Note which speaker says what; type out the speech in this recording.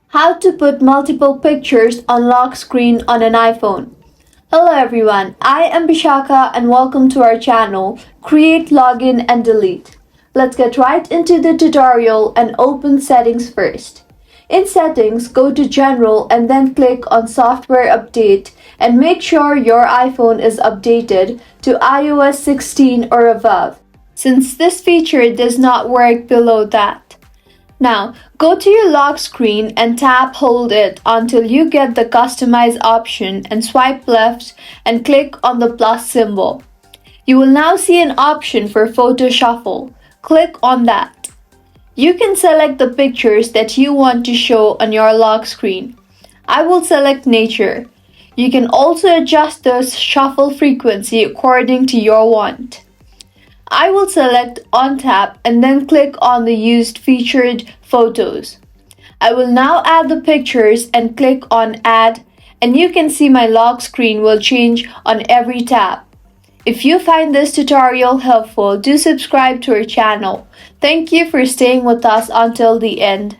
Speaker 1: How to put multiple pictures on lock screen on an iPhone. Hello everyone, I am Bishaka and welcome to our channel, Create, Login and Delete. Let's get right into the tutorial and open Settings first. In Settings, go to General and then click on Software Update and make sure your iPhone is updated to iOS 16 or above, since this feature does not work below that. Now, go to your lock screen and hold it until you get the Customize option and swipe left and click on the plus symbol. You will now see an option for Photo Shuffle. Click on that. You can select the pictures that you want to show on your lock screen. I will select nature. You can also adjust the shuffle frequency according to your want. I will select on tap and then click on the used featured photos. I will now add the pictures and click on add, and you can see my lock screen will change on every tap. If you find this tutorial helpful, do subscribe to our channel. Thank you for staying with us until the end.